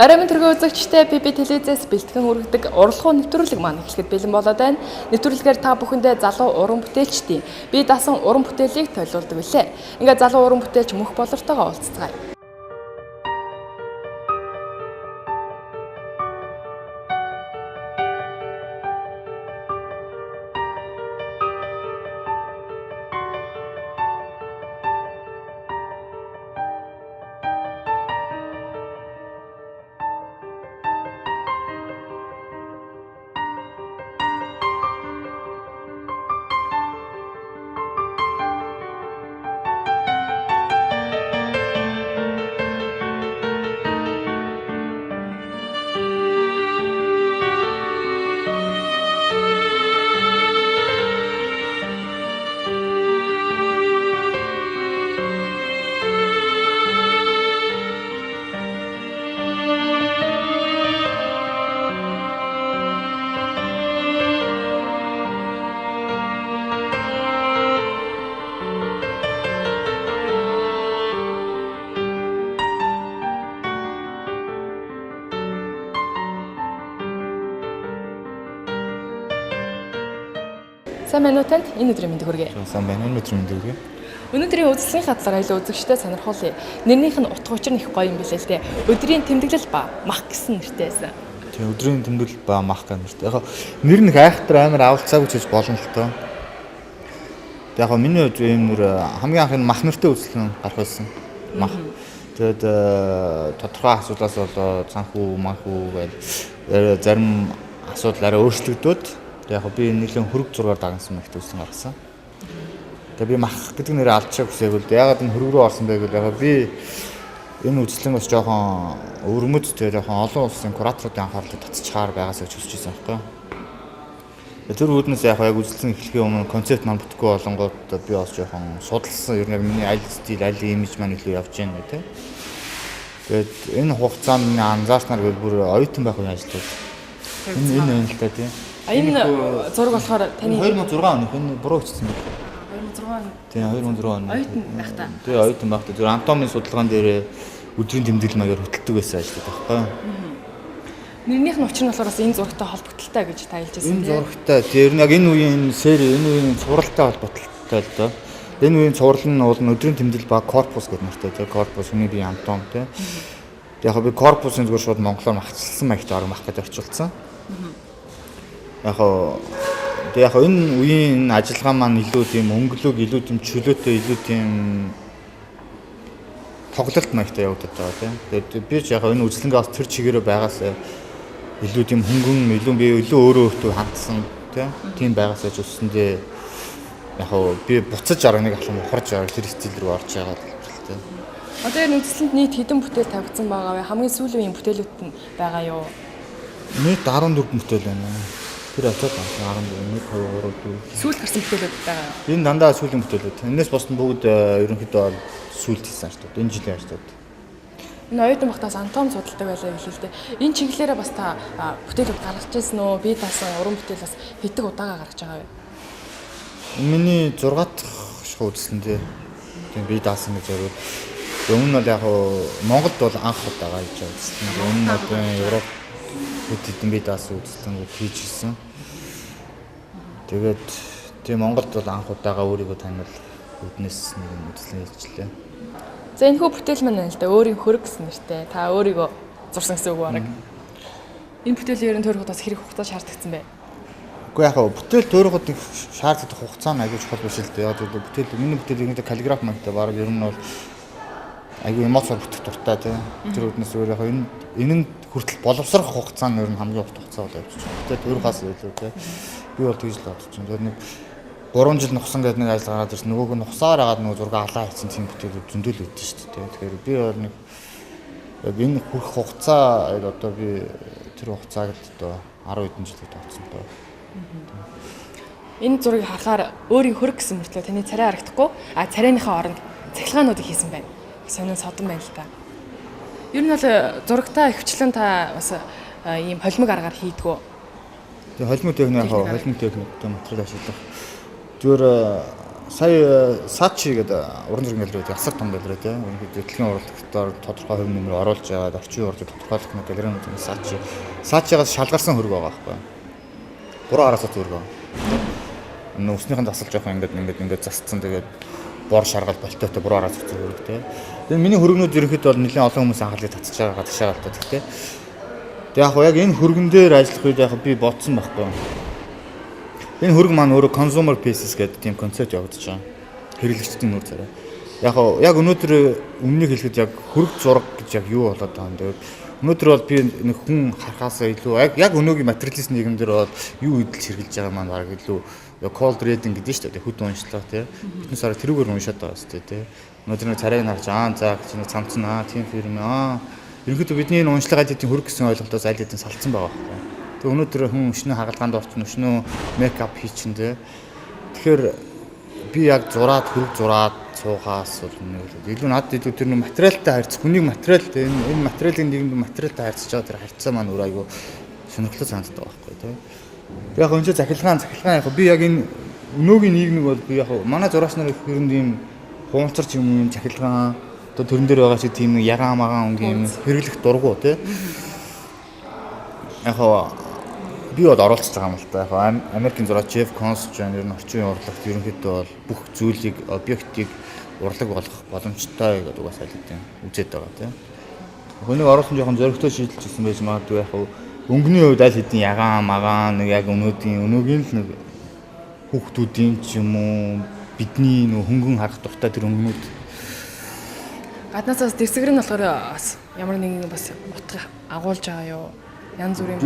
Оройн төргөө үзэгчтэй PB телевизээс бэлтгэн хүргэдэг урлагуу нэвтрүүлэг маань эхлэхэд бэлэн болоод байна. Нэвтрүүлгээр та бүхэндээ залуу уран бүтээлчдийн бие даасан уран бүтээлийг төлөвлөдөг билээ. Ингээд залуу уран бүтээлч мөх болортойгоо уулзцгаая. Сайн байна уу танд? Энэ өдрийн мэндийг хүргэе. Сайн байна. Энэ өдрийн мэндийг хүргэе. Өнөөдрийн үзлэсгийн хадлаар аялал үзэгчтэй сонирхуулъя. Нэрнийх нь утга учир нь их гоё юм билээ л дээ. Өдрийн тэмдэглэл ба мах гэсэн нэртэй байсан. Тийм, өдрийн тэмдэглэл ба мах гэсэн нэртэй. Яг нэр нь айхтар амар авалцаагүй ч гэж болно л тоо. Яг миний хувьд энэ нэр хамгийн анх нь мах нэртэй үзлэн гарах байсан. Мах. Тэгээд тодорхой асуудлаас болоод цанхүү, манхүү гэдэг зарим асуудал арай өөрчлөгдөөд яг би нэлийн хөрөг зургаар дагнасан мэт үзсэн гаргасан. Тэгээ би мах гэдэг нэрээ алдчихаг хүсээгүй л ягаад энэ хөрөг рүү орсон бэ гэвэл яг би энэ үзлэн бас жоохон өрмөд тэгээ жоохон олон улсын кураторуудын анхаарлыг татчихаар байгаасаа ч хүсэж байсан байхгүй. Тэр үүднээс яг үзлэн эхлэхийн өмнө концепт маань бүтэхгүй болонгууд би бас жоохон судалсан. Ер нь яг миний аль стил, аль имиж маань илүү явж байна гэх тээ. Тэгээд энэ хугацаанд миний анзаарснаар бол бүр оюутан байх үеийн ажлууд. Энэ л та тийм. Энэ зураг болохоор таны 2006 оны энэ буруу хийсэн байх. 2006 он. Тийм 2006 он. Оюутан байх та. Тийм оюутан байх та. Зөв анатомийн судалгаан дээр өдрийн тэмдэглэл маягаар хөтэлдэг байсан ажлууд байхгүй. Нэрнийх нь учир нь болохоор бас энэ зурагтай холбогдолтой гэж та хэлж байсан. Энэ зурагтай тэр нь яг энэ үеийн сери, энэ үеийн цувралтай холбогдолтой л доо. Энэ үеийн цуврал нь бол өдрийн тэмдэглэл ба корпус гэдэг нэртэй. Тэр корпус хүний бие анатом тийм. Яг би корпусын зүгээр шууд монголоор махчилсан маягт орох мах гэж орчуулсан. Яг энэ үеийн ажиллагаа маань илүү тийм өнгөлөг, илүү тийм чөлөөтэй, илүү тийм тоглолт маягтай явагдаад байгаа тийм. Тэгээд би ч яг энэ үзлэнгээс тэр чигээрээ байгаасаа илүү тийм хөнгөн, илүү би илүү өөрөө өөртөө хандсан тийм байгаасаа ч өссөндөө яг би буцаж арганыг ахлан ухарж байгаа тэр стил рүү орж байгаа л тийм. Одоо энэ үзлэнд нийт хэдэн бүтээл тавигдсан байгаа вэ? Хамгийн сүүлийн үеийн бүтээлүүд нь байгаа юу? Нийт 14 бүтээл байна. Тэр очоод 14 2 3 4 сүүлд гарсан бүтээлүүд байгаа. Энэ дандаа сүүлийн бүтээлүүд. Энээс бос нь бүгд ерөнхийдөө сүүлд хийсэн ажлууд. Энэ жилийн ажлууд. Энэ оюутан багтаас анатом судалдаг байлаа хэлээ л дээ. Энэ чиглэлээрээ бас та бүтээлүүд гаргаж ирсэн үү? Би даасан уран бүтээл бас хэдэг удаагаа гаргаж байгаа вэ? Миний 6 дахь шоу үзлэндээ. Тийм би даасан гэж зориуд. Өмнө нь бол яг Монголд бол анх удаагаа хийж үзсэн. Өмнө нь одоо Европ хэдэн би даасан үзлэнгүүд хийжсэн. Тэгээд тийм Монголд бол анх удаага өөрийгөө танил үднэс нэг үзлэн хийжлээ. За энэ хүү бүтээл маань л да өөрийн хөрөг гэсэн нэртэй. Та өөрийгөө зурсан гэсэн үг байна. Энэ бүтээлийн ерөн тойроход бас хэрэг хугацаа шаардлагатай бэ? Үгүй яг бүтээл тойроход шаардлагатай хугацаа нь аягүй чухал биш л дээ. Яг л бүтээл миний бүтээл нэг каллиграф маятай баг ер нь бол аягүй эмоцоор бүтэх дуртай тийм. Тэр үднэс өөр яг энэ хүртэл боловсрох хугацаа нь ер нь хамгийн урт хугацаа бол явж байгаа. Тэгээд тойрохоос илүү тийм. Би бол тэгж л бодож байна. Тэр нэг 3 жил нухсан гэдэг нэг ажил гараад ирсэн. Нөгөөг нь нухсаар агаад нөгөө зураг алаа хийсэн тийм бүтээлүүд зөндөл үүдэн шүү дээ. Тэгэхээр би бол нэг яг энэ хүрэх хугацаа одоо би тэр хугацааг одоо 10 хэдэн жилд тооцсон тоо. Энэ зургийг харахаар өөрийн хөрөг гэсэн мөртлөө таны царай харагдахгүй. А царайныхаа оронд цахилгаануудыг хийсэн байна. Сонин содон байна л та. Ер нь бол зурагтаа ихвчлэн та бас ийм холимог аргаар хийдгүү. Тэгээ холимог техник яг холимог техниктэй материал ашиглах. Зүгээр сая Сачи гэдэг уран зургийн галерей асар том галерей тийм. Дэлхийн урлагтаар тодорхой хувь нэмэр оруулж аваад орчин урлаг тодорхойлох нэг галерей нь Сачи. Сачигаас шалгарсан хөрөг байгаа байхгүй. 3 араас хөрөг байгаа. Өснийхэн засал жоохон ингээд засцсан тэгээд бор шаргал болтойтой 3 араас хөрөг тийм. Тэгээд миний хөрөгнүүд ерөнхийдөө бол нэлээд олон хүмүүс анхаарлыг татчих байгаа гадагшаа галтаа тийм. Тэгээд яг энэ хөргөн дээр ажиллах үед яг би бодсон байхгүй. Энэ хөрөг маань өөрөө consumer pieces гэдэг тийм концепт явагдаж байгаа. Хэрэглэгчдийн нүүр царай. Яг өнөөдөр өмнөнийг хэлэхэд яг хөрөг зураг гэж яг юу болоод байгаа юм бэ? Өнөөдөр бол би нэг хүн харахаасаа илүү яг өнөөгийн материалист нийгэмдэр бол юу идэлж хэрэглэж байгаа маань баг илүү cold reading гэдэг нь шүү дээ. Хөт уншлага тий. Бидний сараа тэрүүгээр уншаад байгаа шүү дээ тий. Өнөөдөр нэг царайг харж за гэж нэг цамцна тийм фирм ерөнхийдөө бидний энэ уншлагад хэдийн хөрөг гэсэн ойлголтоос аль хэдийн салцсан байгаа байхгүй. Тэг өнөөдөр хүн өшнөө хагалгаанд орчин өшнөө мейкап хийчин дээ. Тэгэхээр би яг зураад хөрөг зураад цуухаас бол илүү надад илүү тэр нэг материалтай харьцах хүнийг материалтай энэ материалын нийгэмд материалтай харьцаж байгаа тэр харьцаа маань өөр айгүй сонирхолтой санагддаг байхгүй тийм. Яг энэ захилгаан яг би яг энэ өнөөгийн нийгмийг бол би яг манай зураач нар хэрэнд ийм хуунцарч юм захилгаан одоо төрөн дээр байгаа чи тийм нэг ягаан магаан өнгийн хэрэглэх дургу тийм. Яг би бол оролцож байгаа юм л да. Яг Америкийн зураач Jeff Koons ч ер нь орчин үеийн урлагт ерөнхийдөө бол бүх зүйлийг объектыг урлаг болгох боломжтой гэдэг угаас аль үзээд байгаа тийм. Хүнийг оруулсан жоохон зөрөгтэй шийдэлжсэн байж магадгүй яг өнгөний үед аль хэдийн ягаан магаан нэг яг өнөөгийн л нэг хүүхдүүдийн ч юм уу бидний нөх хөнгөн харах дуртай тэр өнгөнүүд гаднаасаас дэвсгэр нь болохоор бас ямар нэгэн бас утга агуулж байгаа юу? Янз бүрийн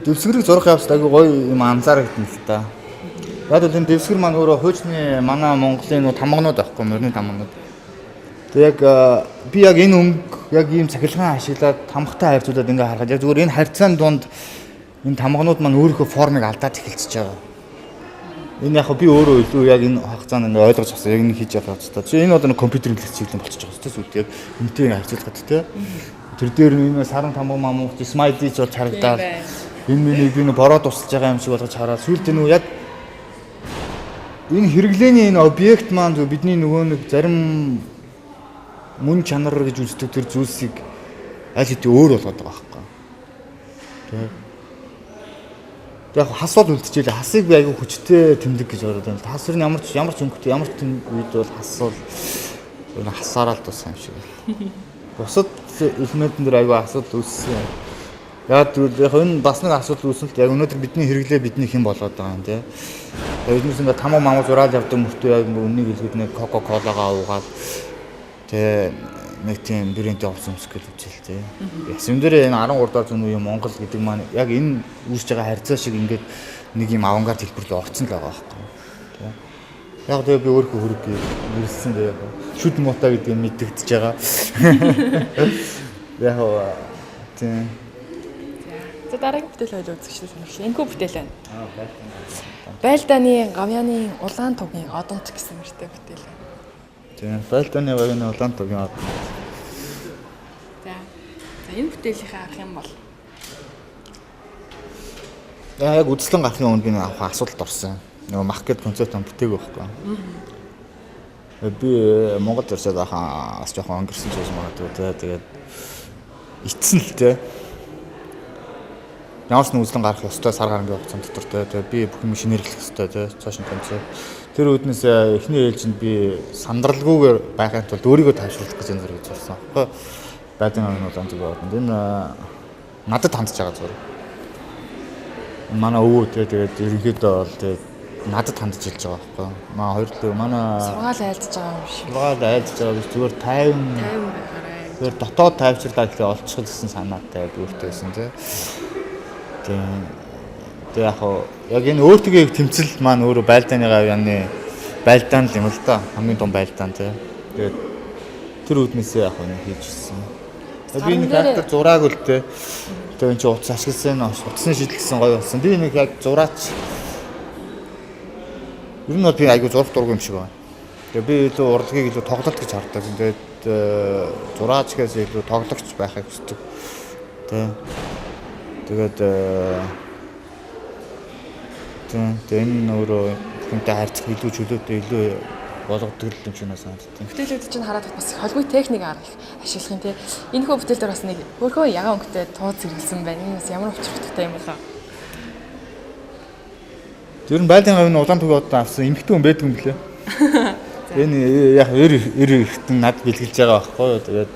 дэвсгэрийг зурх явц айгүй гоё юм анзаарагдана л та. Яг л энэ дэвсгэр маань өөрөө хуучны манай Монголын нөө тамганууд байхгүй мөрний тамганууд. Тэг яг би яг энэ өнгө яг ийм цахилгаан ашиглаад тамгатай харьцуулаад ингээ харахад яг зүгээр энэ харьцааны дунд энэ тамганууд маань өөрийнхөө формыг алдаад эхэлчихэж байгаа. Энэ яг би өөрөө илүү яг энэ хагацаанд ингээ ойлгож авсан яг энэ хийж явах хэрэгтэй. Чи энэ одоо компьютерийн чиглэл болчихж байгаа шүү дээ. Яг энтэй харьцуулахад тий. Тэр дээр энэ саран тамга мамуух смайли ч бол харагдаад энэ миний би бороо тусалж байгаа юм шиг болгож хараад сүүлд энэ яг энэ хэрэглээний энэ объект маань бидний нөгөө нэг зарим мөн чанар гэж үздэг тэр зүйлсийг аль хэдийн өөр болгоод байгаа байхгүй. Тэг. Яг хасвал үлдчихээ хасыг би айгүй хүчтэй тэмдэг гэж бодоод байна. Хас ер нь ямар ч өнгөтэй ямар ч үед бол хасвал хасаараа л тусах юм шиг. Бусад элементэн дээр айгүй асуудал үүссэн. Яг энэ бас нэг асуудал үүснэлт яг өнөөдөр бидний хэрэглээ бидний хэн болоод байгаа юм те. Эднээс ингээ тамаа мамаа зураад явдаг мөртөө яг үннийг хэлэхэд нэг Coca-Cola-гаа уугаад те нэг тийм брендтэй овсон өмсгөл үзэл те. Ясвэн дээр энэ 13 дахь зуны үеийн Монгол гэдэг маань яг энэ үүсэж байгаа харьцаа шиг ингээд нэг юм авангард хэлбэрлэл орцсон л байгаа байхгүй. Те. Яг тэгээ би өөрөө хөрөг нэрсэн дээ яг шүд муутай гэдэг нь мэдэгдэж байгаа. Яг тийм. За дараагийн бүтээл хоёул үзэгчдээ сонирхлоо. Энэхүү бүтээл байна. Байлдааны гавьяаны улаан тугийн одонч гэсэн нэртэй бүтээл байна. Тийм, байлдааны гавьяаны улаан тугийн одонч. За энэ бүтээлийнхээ арах юм бол яг үзлэн гарахын өмнө би авах асуудалд орсон. Нөгөө маркет концепт бүтээг байхгүй. Би Монгол ирсээд байхаа бас жоохон өнгөрсөн ч гэж магадгүй тэгээд ицсэн л те. Ямарч нэг үзлэн гарах ёстой сар гарангийн хугацаанд дотор тэгээд би бүх юм шинэрлэх ёстой те цааш нь концепт. Тэр үднээс эхний ээлжинд би сандралгүйгээр байхын тулд өөрийгөө тайвшруулах гэж энэ зэрэг зорсон. Тэгэхгүй байдгийн оноо зам зүг байна. Энэ надад хандж байгаа зүгээр. Манай өвөө тэгээд ерөнхийдөө бол тэгээд надад хандж илж байгаа байхгүй. Маа хоёрлоо манай сургаал айлдж байгаа юм шиг. Сургаал айлдж байгаа биш зүгээр 50 байхаарай. Тэр дотоод тайвшруулаад ихээ олцох гэсэн санаатай бүртээсэн тий. Тэгээ яг энэ өөртөө тэмцэл маань өөрөө байлдааны гавьяаны байлдаан л юм л да. Хамгийн том байлдаан тий. Тэгээд тэр үднээсээ яг нэг хийжсэн. Би нэг характер зураг л тий. Тэгээ энэ ч утас ашигласан утасны шийдэлсэн гоё болсон. Би нэг яг зураач ер нь би айгу зурх дургүй юм шиг байна. Тэгээ би илүү урлагийг илүү тоглолт гэж хардаг. Тэгээд зураачгаас илүү тоглогч байхыг хүсдэг. Тэгээд энэ өөрөө хүнтэй харьцах илүү чөлөөтэй илүү болгодог юм шиг санагдав. Бүтээлүүд чинь хараад бас холбоо техник арга их ашиглах юм те. Энэ хөө бүтээл дээр бас нэг хөрхөө ягаан өнгөтэй тууз зэрэглэсэн байна. Энэ бас ямар учиртай юм болоо. Тэр нь байлын гавны улаан төгөө одоо авсан эмхтэн хүн байдаг юм блэ. Энэ яг эр ихтэн над бэлгэлж байгаа байхгүй юу. Тэгээд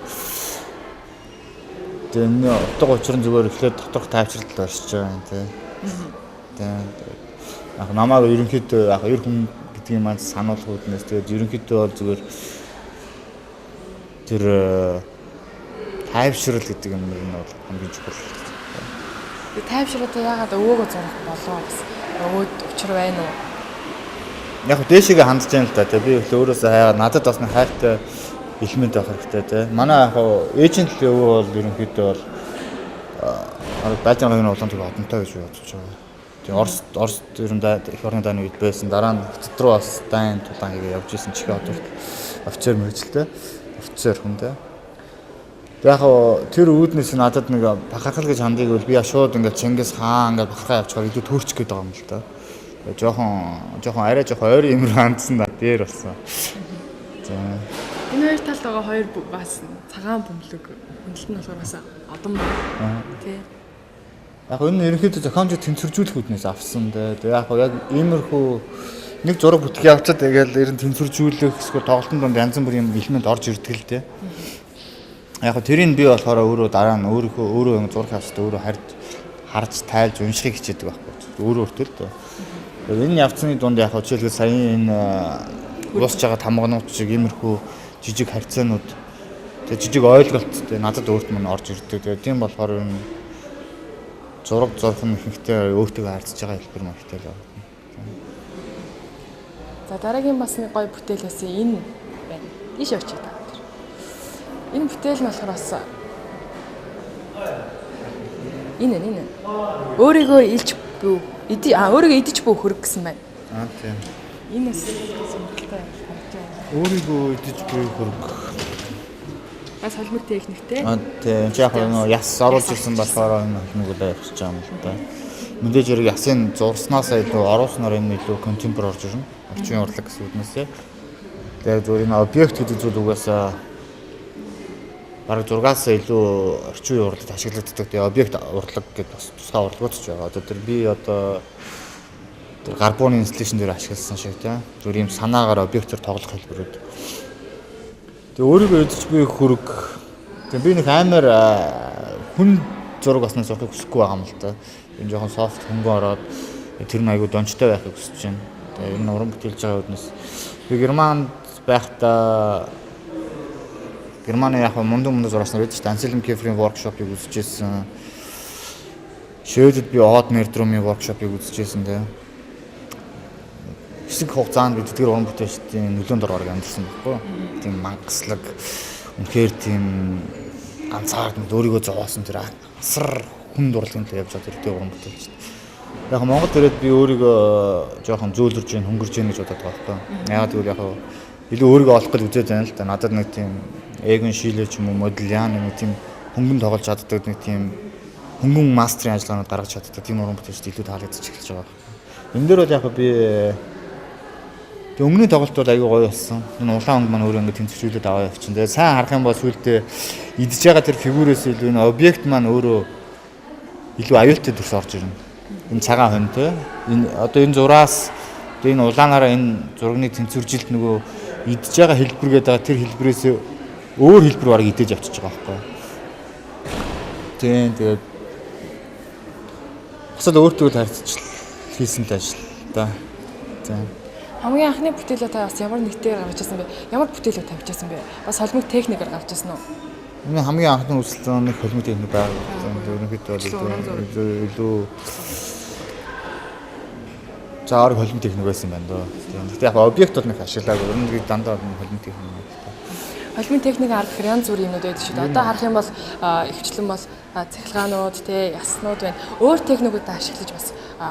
энэ утга учир нь зүгээр эхлээд доторх тайвшралт оршиж байгаа юм тий. Тэгээд яг намайг ерөнхийдөө яг эр хүн гэдэг юм маань сануулгах үүднээс тэгээд ерөнхийдөө бол зүгээр тэр тайвшрал гэдэг юм нь бол хамгийн чухал. Тэгээд тайвшралтай яагаад өвөөгөө зурах болоо бас өөд учир байна уу? Яг дээшээгээ хандж байгаа л да. Тэгээ би өөрөөсөө хайгаад надад бас нэг хайртай элемент байх хэрэгтэй тий. Манай яг эйжент л өвөө бол ерөнхийдөө бол байлын гавны улаан төгөө одонтой гэж бодож байгаа. Тэгээ Орос ерөндөө их орны дааны үед байсан. Дараа нь хотод руу бас дайн тулаан хийгээ явж исэн чихээ одод офицер мэргэжилтэй. Офицер хүндээ. Тэгээ яг тэр үүднээс надад нэг бахархал гэж хандыг бол би шууд ингээд Чингис хаан ингээд бахархаа явчихаар илүү төрчих гээд байгаа юм л да. Жохон арай жохон ойр юмр хандсан да дээр болсон. За. Энэ хоёр талд байгаа хоёр бас цагаан бөмбөлөг хөндлөлт нь болохоор бас одон байна. Тий. Яг энэ ерөнхийдөө зохиомжийг тэнцвэржүүлэх үүднээс авсан дээ. Тэгээ яг иймэрхүү нэг зураг бүтгий авчаад тэгэл ер нь тэнцвэржүүлэх эсвэл тоглолтын донд янз бүрийн элемент орж ирдэг л дээ. Яг тэрийг би болохоор өөрөө дараа нь өөрөө зураг авсад өөрөө харж тайлж уншихыг хичээдэг байхгүй. Өөрөө өөртөө л дээ. Энэ явцны дунд яг жишээлбэл саяын энэ уусж байгаа тамганууд шиг иймэрхүү жижиг харьцаанууд тэгээ жижиг ойлголт тэгээ надад өөрт мань орж ирдэг. Тэгээ тийм болохоор энэ зураг зурх нь ихэнхдээ өөртөө харьцаж байгаа хэлбэр маятай л байна. За дараагийн бас нэг гоё бүтээл байсан энэ байна. Ийш явчих та. Энэ бүтээл нь болохоор бас энэ өөрийгөө илж бүү өөрийгөө идэж бүү хөрөг гэсэн байна. Тийм. Энэ бас сонирхолтой харагдаж байна. Өөрийгөө идэж бүү хөрөг. Бас холимог техниктэй. Тийм. Яг яс оруулж ирсэн болохоор энэ холимог удаа явчихж байгаа юм л да. Мэдээж хэрэг ясын зурснаас илүү оруулснаар энэ илүү контемпор орж ирнэ. Орчин урлаг гэсэн үгнээсээ. Тэгээд зөв энэ объект гэдэг зүйл угаасаа бараг 6-аас илүү орчин үеийн урлагт ашиглагддаг. Тэгээ объект урлаг гэдэг бас тусгай урлагууд ч байгаа. Одоо тэр би одоо тэр карбоны инсталляшн дээр ашигласан шиг тийм. Зөв ийм санаагаар объектээр тоглох хэлбэрүүд. Тэгээ өөрийгөө эдэж буй хөрөг. Тэгээ би нэг амар хүн зураг баснаа зурхыг хүсэхгүй байгаа юм л да. Энэ жоохон софт хөнгөн ороод тэр нь айгүй дончтой байхыг хүсэж байна. Тэгээ энэ уран бүтээлж байгаа үднэс би Германд байхдаа Германы яг мундан зурагч нар байдаг шүү дээ. Анселм Кефрийн воркшопыг үзчихсэн. Шведэд би Од Нердрумын воркшопыг үзчихсэн дээ. Хэсэг хугацаанд бид тэдгээр уран бүтээлчдийн нөлөөнд ороод амьдсан байхгүй. Тийм мангаслаг үнэхээр тийм ганцаард өөрийгөө зовоосон тэр асар хүн дурлагын төлөө явж байгаа тэр уран бүтээлчд. Яг Монгол төрөд би өөрийгөө жоохон зөөлрж гин хөнгөрж гин гэж бодоод байгаа байхгүй. Яг тэгвэл яг илүү өөрийгөө олох гэж үзээд байна л да. Надад нэг тийм Эгон Шилэ ч юм уу Модельян нэг тийм хөнгөн тоглож чаддаг нэг тийм хөнгөн мастерын ажиллагаанууд гаргаж чаддаг тийм уран бүтээлчд илүү таалагдчих эхэлж байгаа. Энэ дээр бол яг би өмнөний тоглолтууд аягүй гоё болсон. Энэ улаан хөнгө маань өөрөө ингэ тэнцвэржүүлээд аваа явчихсан. Тэгээ сайн харах юм бол сүүлдээ идэж байгаа тэр фигурээс илүү энэ объект маань өөрөө илүү аюултай төрс орж ирнэ. Энэ цагаан хонь те. Энэ одоо энэ зураас энэ улаанаараа энэ зургийг тэнцвэржилт нөгөө идэж байгаа хэлбэр гэдэг тэр хэлбэрээс өөр хэлбэр бараг идэж авчиж байгаа байхгүй. Тэгээд босоод өөртөө л харьцаж хийсэн л ажил да. Тийм. Хамгийн анхны бүтээлээ та бас ямар нэгтээр гаргаж ирсэн бэ? Ямар бүтээлээ тавьчихсан бэ? Бас холимог техникээр гаргаж ирсэн үү? Энэ хамгийн анхны үзэлцэн нэг холимог техник байгаа. Ерөнхийдөө илүү заар холимог техник байсан байна доо. Тэгтээ яг объектууд нэг ашиглаагүй. Өнөөдөр дандаа холимог техник. Холимын техник арга гэхээр янз бүрийн юмнууд байдаг шүү дээ. Одоо харах юм бол ихвчлэн бол цахилгаанууд, яснууд байна. Өөр техникүүдээ ашиглаж бас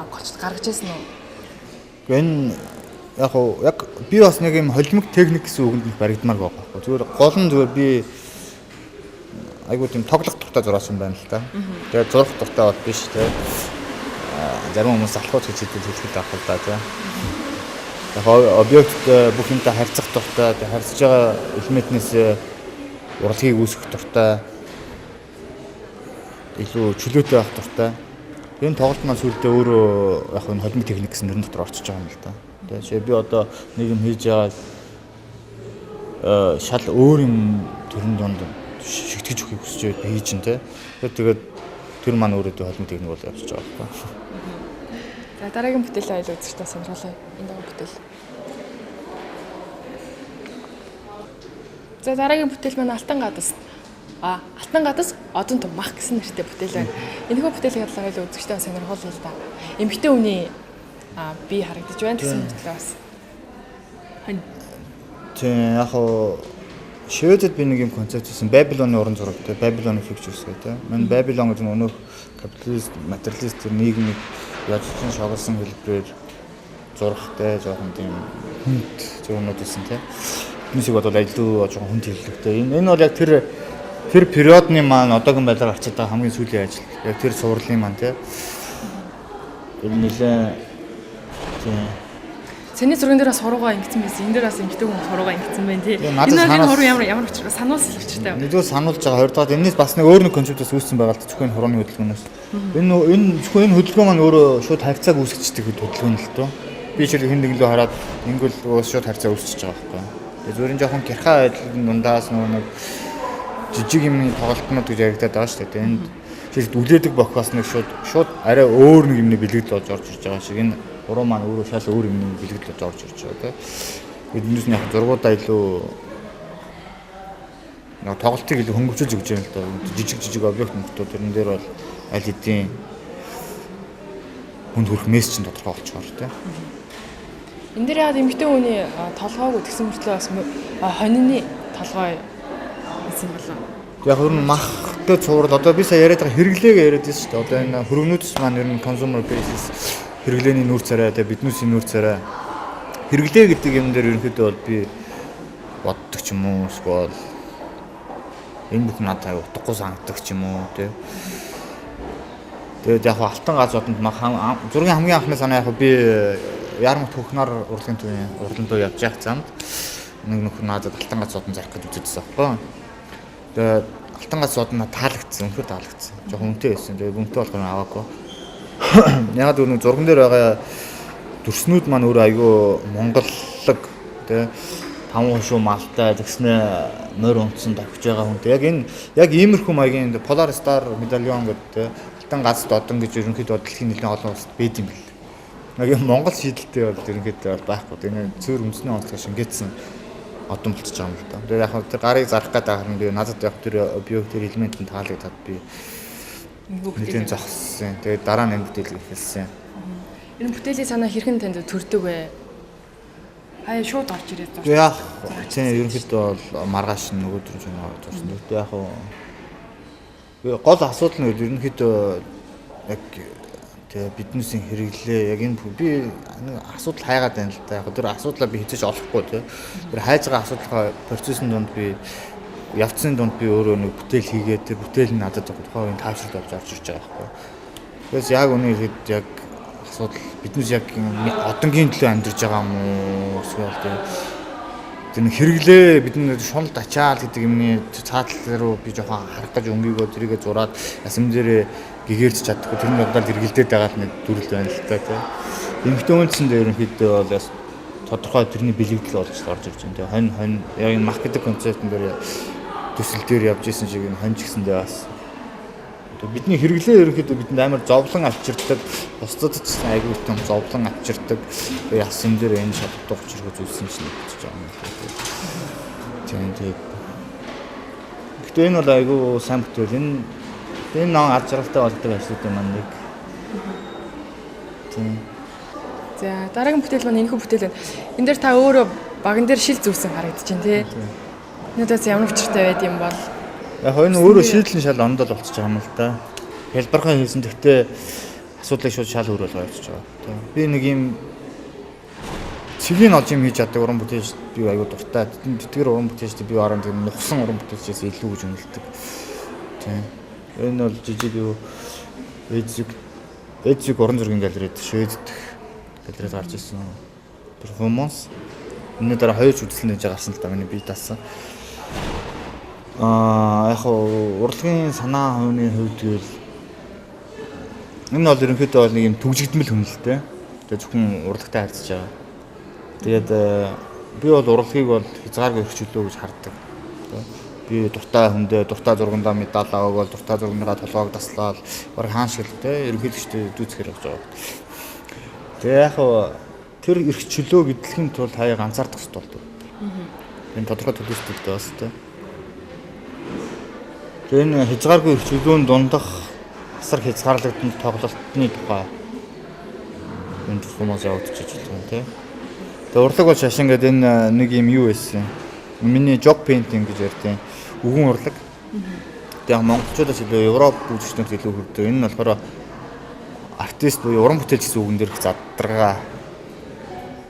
голчд гаргаж ирсэн үү? Энэ яг би бас нэг юм холимог техник гэсэн үгэнд нь баригдмаар байгаа байхгүй. Зүгээр гол нь зүгээр би айгуу тийм тоглох дуртай зураасан байна л да. Тэгээд зурх дуртай бол биш те. Зарим хүмүүс алхууч гэж хэлдэг авах л да тий. Яг объекттэй бүх юмтай харьцах дуртай, харьцаж байгаа элементнээс урлагийг үүсгэх дуртай, илүү чөлөөтэй байх дуртай. Энэ тоглолт маань сүүлдээ өөрөө яг энэ холимог техник гэсэн нэрэн дотор орчиж байгаа юм л да. Тэгээ би одоо нэг юм хийж байгаа шал өөр юм төрн донд шигтгэж өгөхийг хүсэж байд хийж ин тэ. Тэгээд тэр маань өөрөө холимог техник бол явж байгаа байхгүй. За дараагийн бүтээлээ айл үзэгчтэй сонирхолтой. Энэ дага бүтээл. За дараагийн бүтээл маань Алтан гадас. Алтан гадас одон том мах гэсэн нэртэй бүтээл байна. Энэхүү бүтээлийн хадлага айл үзэгчтэй сонирхолтой л да. Эмэгтэй хүний бие харагдаж байна гэсэн мэтлээ бас. Тийм яг хоо Шведэд би нэг юм концепт хийсэн. Babylon-ы уран зурагтай, Babylon Pictures гэдэг. Мань Babylon гэдэг нь өнөөх капиталист, материалист нийгмийг ядчлан шоголсон хэлбэрээр зурхтай жоохон тийм хүнд зурнууд гэсэн тийм. Хүмүүсийг бодвол илүү жоохон хүнд хэллэгтэй. Энэ бол яг тэр периодны маань одоогийн байдлаар гарчаад байгаа хамгийн сүүлийн ажил. Яг тэр сурлалын маань тийм. Энэ нэлээ тийм. Цэний зурган дээр бас хуруугаа ингэсэн байсан. Энэ дээр бас эмэгтэй хүн хуруугаа ингэсэн байна тий. Энэ хуруу ямар учраа сануулсан учиртай. Нэгдүгээр сануулж байгаа, хоёрдугаар энэс бас нэг өөр нэг концептээс үүссэн байгаа л зөвхөн хурууны хөдөлгөөнөөс. Энэ зөвхөн энэ хөдөлгөөн маань өөрөө шууд харьцааг үүсгэждэг хөдөлгөөн л тоо. Би ч хин нэг лөө хараад ингэвэл шууд харьцаа үүсчихэж байгаа байхгүй. Тэгээ зөвхөн жоохон гэрхаа байдлын дундаас нэг жижиг юм тоглолтнууд гэж яригадаад байгаа шүү дээ. Энд жишээд үлээдэг бох бас нэг шууд арай өөр нэг юмны бэлгэдэл болж орж ирж байгаа шиг энэ уруу маань өөрөө шал өөр юмны бэлгэдэл болж орж ирж байгаа тийм. Эднээс нь яг зургуудаа илүү яг тоглолтыг илүү хөнгөвчүүлж өгч байгаа л доо. Жижиг объект нөтүүд тэрэн дээр бол аль хэдийн хүнд хүрэх мессеж нь тодорхой болчихоор тийм. Энэ дээр яагаад эмэгтэй хүний толгойг үтгсэн мөртлөө бас хонины толгой гэсэн болов. Яг өөр нь махтай цуврал одоо би сая яриад байгаа хэрэглээгээ яриад байсан шүү дээ. Одоо энэ хөргөнүүдс маань ер нь consumer basis хэрэглээний нүүр царай тэгээ биднүүсийн нүүр царай хэрэглээ гэдэг юм дээр ерөнхийдөө бол би боддог ч юм уу эсвэл энэ бүх надад утгагүй санагддаг ч юм уу тий. Тэгээд яг алтан газ одонд зургийн хамгийн анхны санаа яг би Ярмат Хөхнөр урлагийн төвийн урлан дуу явж явах замд нэг нөхөр надад алтан газ одон зарах гэж үзчихсэн байхгүй. Тэгээд алтан газ одон таалагдсан, өнөхөр таалагдсан. Жохон үнэтэй байсан. Тэгээд үнэтэй болохоор аваагүй. Яг нэг зурган дээр байгаа дүрснүүд маань өөр айгүй монголлог тий 5 шүү малтай тэгснэ морь унтсан давхиж байгаа хүн. Яг иймэрхүү маягийн Polar Star медальон гэдэг алтан газд одон гэж ерөнхийдөө дэлхийн нэлээд олон улсад байд юм бэл. Яг Монгол шийдэлтэй бол ерөнхийдөө байхгүй. Тэгээ цөөр өмснөө онцлог шингээсэн одон болчихж байгаа юм л да. Тэгээ яг тэр гарыг зарах гэдэг харин би надад яг тэр объект тэр элементийн таалагдаад би нэгэн зогссон. Тэгээ дараа нь энэ бүтээлийг эхэлсэн. Энэ бүтээлийн санаа хэрхэн танд төрдөг вэ? Хаяа шууд орж ирээд байна. Яг тийм ерөнхийдөө бол маргааш нөгөөдөр ч нэг зурсан. Тэгтээ яг гол асуудал нь ерөнхийдөө яг тэгээ биднээсийн хэрэглээ яг энэ би асуудал хайгаад байна л да. Яг тэр асуудлаа би хэзээ ч олохгүй тий. Тэр хайж байгаа асуудлаа процессын донд би явцны донд би өөрөө нэг бүтээл хийгээд тэр бүтээл нь надад тухайн үеийн таашралт болж орж ирж байгаа байхгүй. Тэгээс яг үнэхээр яг асуудал биднээс яг одонгийн төлөө амьдарч байгаа юм уу эсвэл тэр хэрэглээ бидний шунал ачаал гэдэг юмны цаатлал руу би жоохон харах гэж өнгийгөө тэрийгэ зураад ясам дээрээ гэгэрч чадахгүй тэрний бодлоо эргэлдээд байгаа л нэг дүрэл байна л та тийм. Эмэгтэй хүнсэн дээр ерөнхийдөө бол бас тодорхой тэрний бэлэгдэл болж орж ирж байна. Тэгээ хонь яг энэ маркетинг концептын дээр төсөл дээр явж исэн шиг энэ хонь ч гэсэндээ бас бидний хэрэглээ ерөнхийдөө бидэнд амар зовлон авчирдаг, бусдад ч айгүй том зовлон авчирдаг. Ясан дээр энэ шатдаг учирхөө зүйлсэн чинь гэж байгаа юм. Тийм. Гэхдээ энэ бол айгүй сайн бүтээл. Энэ нон ар жаргалтай болдог ажлууд маань нэг. Тийм. За дараагийн бүтээл маань энэхүү бүтээл байна. Энэ дээр та өөрөө баган дээр шил зүүсэн харагдаж байна тий. Энэдээс ямар учиртай байд юм бол яг энэ өөрөө шийдлэн шал ондол болчихж байгаа юм л да. Хэлбархан хийсэн гэхдээ асуудлыг шууд шал өөр болгож явж байгаа. Би нэг юм цэгийн олж юм хийж чаддаг уран бүтээлч би аягүй дуртай. Тэтгэр уран бүтээлчтэй би орон тийм нухсан уран бүтээлчээс илүү гэж үнэлдэг. Тийм. Энэ бол жижиг юу эзэг уран зургийн галерейд Шведд галерейд гарч ирсэн. перформанс. Миний дараа хоёуч үзлэн гэж гарсан л та миний бие даасан. Яг урлагийн санаа хувийн хувьд гэвэл энэ бол ерөнхийдөө бол нэг юм төгжигдмэл хүн л дээ. Тэгээ зөвхөн урлагтай харьцаж байгаа. Тэгээд би бол урлагийг бол хязгааргүй өргөчлөө гэж хардаг. Би дуртай хүндээ дуртай зургандаа медаль аваад дуртай зургандаа толгойг таслаад баг хаан шиг л дээ ерөнхийдөө дүүцгэр явж байгаа. Тэгээ яг тэр эрх чөлөө гэдлэхийн тулд хаяа ганцаардах хэрэгтэй болдог. Энэ тодорхой төлөвлөлттэй бас тэ. Тэгээ энэ хязгааргүй эрх чөлөөнд дундах асар хязгаарлагдсан тоглолтны тухай энэ хүмүүс явагдчих юм тэ. Тэгээ урлаг бол шашин гэдэг энэ нэг юм юу байсан. Миний job painting гэж ярьдیں۔ Үгэн урлаг. Тэгээ монголчуудаас илүү Европ үзэгчнүүд илүү хүрдэг. Энэ нь болохоор артист буюу уран бүтээлч гэсэн үгэн дээрх задрага.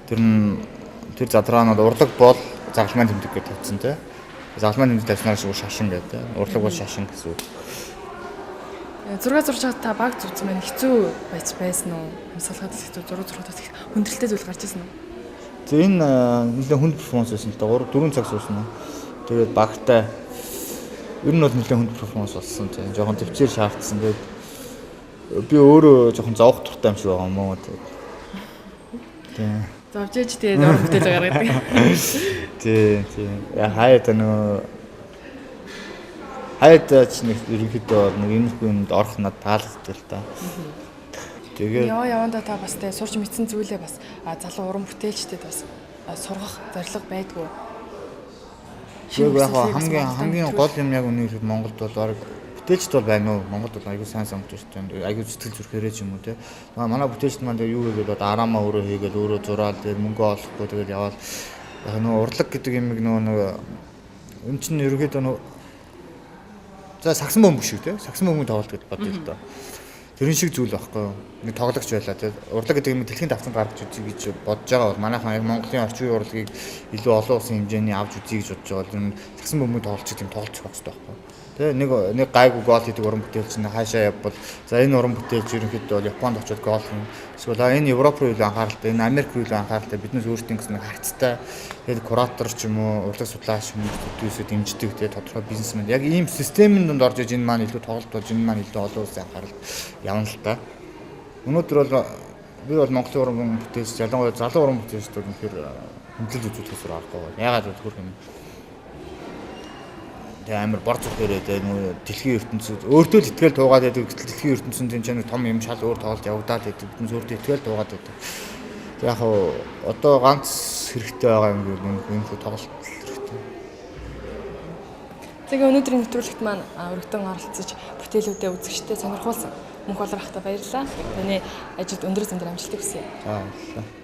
Тэр задраа нь урлаг бол загалмайн тэмдэг гэж тавьсан тийм. Загалмайн тэмдэг тавьснаар шиг шашин гэдэг. Урлаг бол шашин гэсэн үг. Зураг зурж та баг зүвц маань хэцүү байсан уу? Амьсгалахад хэцүү зураг зурхад хүндрэлтэй зүйл гарч ирсэн үү? Тэгээ энэ нэлээд хүнд перформанс байсан л да. 4 цаг суусан уу. Тэгээд багтай ер нь бол нэлээд хүнд перформанс болсон тийм. Жохон төвчээр шаардсан. Тэгээд би өөрөө жохон зовх туртай юм шиг байгаа юм уу. Тийм. Зовж ээж тэгээд уран бүтээл гаргадаг. Тийм. Хаяад хаяад ч нэг ерөнхийдөө нэг иймэрхүү юмд орох надад таалагддаг л та. Тэгээд яванда та бас тэ сурч мэдсэн зүйлээ бас залуу уран бүтээлчдэд бас сургах зорилго байдгүй. Яг хамгийн гол юм яг үнэ хэлбэл Монголд бол баг бүтээлчд бол байна уу? Монголд бол аягүй сайн бүтээлчд байна. Аягүй зүтгэл зүрхээрээ ч юм уу те. Манай бүтээлчд маань юу гэгээд одоо араамаа өөрөө хийгээд өөрөө зураал дээр мөнгө олохгүй тэгээд яваад яг нөгөө урлаг гэдэг юм нөгөө энэ чинь ерөөхдөө за сагсан бөмбөг шиг те. Сагсан бөмбөг тоглолт гэж бодъё л доо. Тэрэн шиг зүйл байхгүй юу? Нэг тоглогч байлаа те. Урлаг гэдэг юм дэлхийн давтан гаргаж үзье гэж бодож байгаа бол манайхан яг Монголын орчин үеийн урлагийг илүү олон улсын хэмжээний авч үзье гэж бодож байгаа бол энэ сагсан бөмбөг тоглолч гэдэг юм тоглож байх хэрэгтэй байхгүй юу? Тэгээ нэг гайгүй гол хийдэг уран бүтээлч нь хаашаа явбал за энэ уран бүтээлч ерөнхийдөө бол Японд очиод гол хийн. Эсвэл энэ Европ руу илүү анхааралтай, энэ Америк руу илүү анхааралтай биднээс өөрсдийн гэсэн харьцтай. Тэгээд куратор ч юм уу, урлаг судлаач хүмүүсүүд дэмждэг тэгээ тодорхой бизнесмен. Яг ийм системийн донд орж иж энэ маань илүү тоглолт болж энэ маань илүү олон улсын анхаарал явна л та. Өнөөдөр бол би бол Монголын уран бүтээлч, ялангуяа залуу уран бүтээлчдүүд үнэхээр хөндлөлт үзүүлэхээс аргагүй. Яагаад гэвэл тэгээ амар бор зүрхээрээ тэгээ нөгөө дэлхийн ертөнцид өөртөө л итгэл туугаад байдаг. Дэлхийн ертөнцийн тэнцэнэ том юм шал өөр тоглолт явагдаад байдаг. Биднээс өөртөө итгэл туугаад байдаг. Тэг яг одоо ганц хэрэгтэй байгаа юм гэвэл энэ тоглолт хэрэгтэй. Тэгээ өнөөдрийн нэвтрүүлэгт маань өргөдөн оролцож бүтээлүүдээ үзэгчтэй сонирхуулсан мөнх болрохтой баярлалаа. Таны ажилд өндөр амжилт хүсье. За баярлалаа.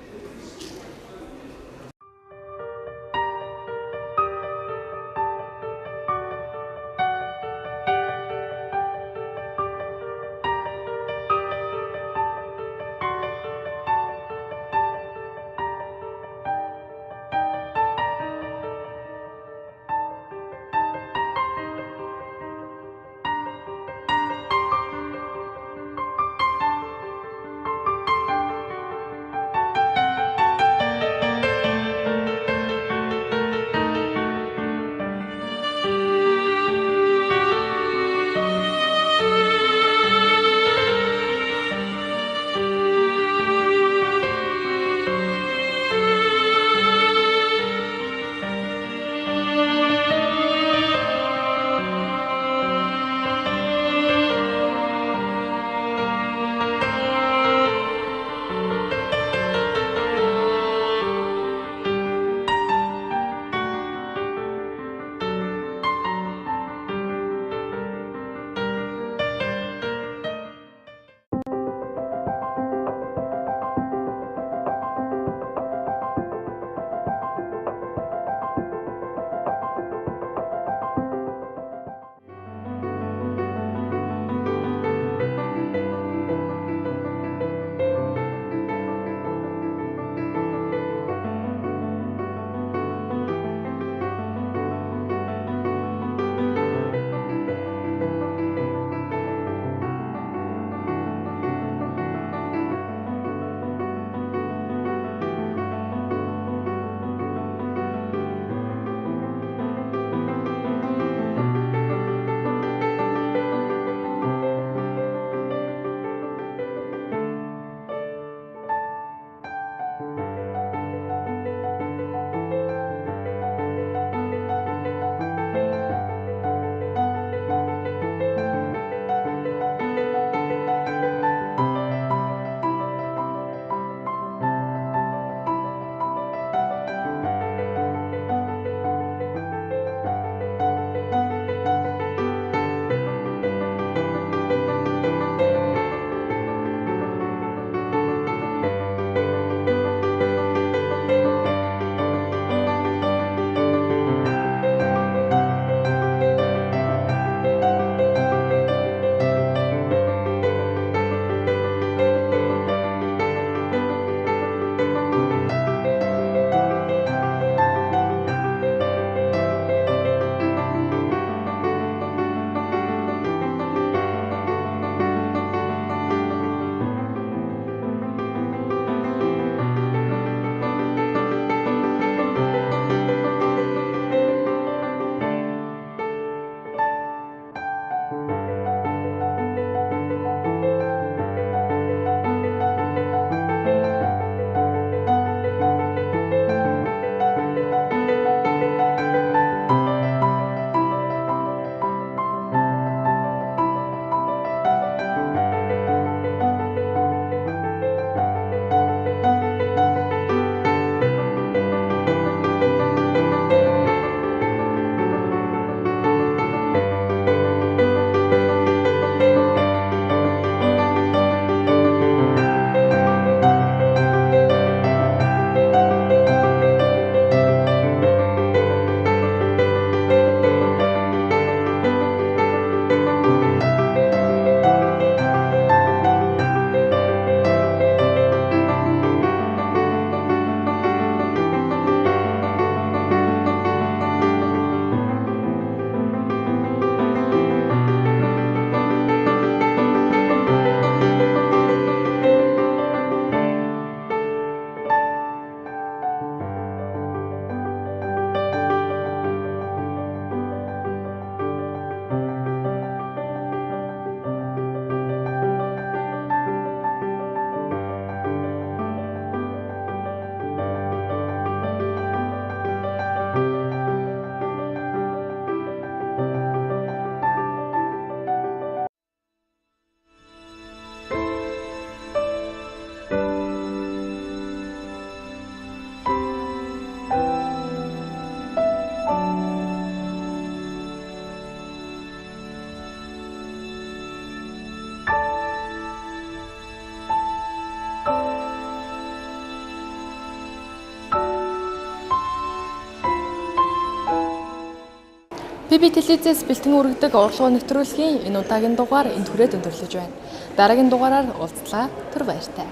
PB телевизээс бэлтгэн хүргэдэг орлого нэвтрүүлгийн энэ удаагийн дугаар энд хүрээд өндөрлөж байна. Дараагийн дугаараар уулзлаа. Түр баяртай.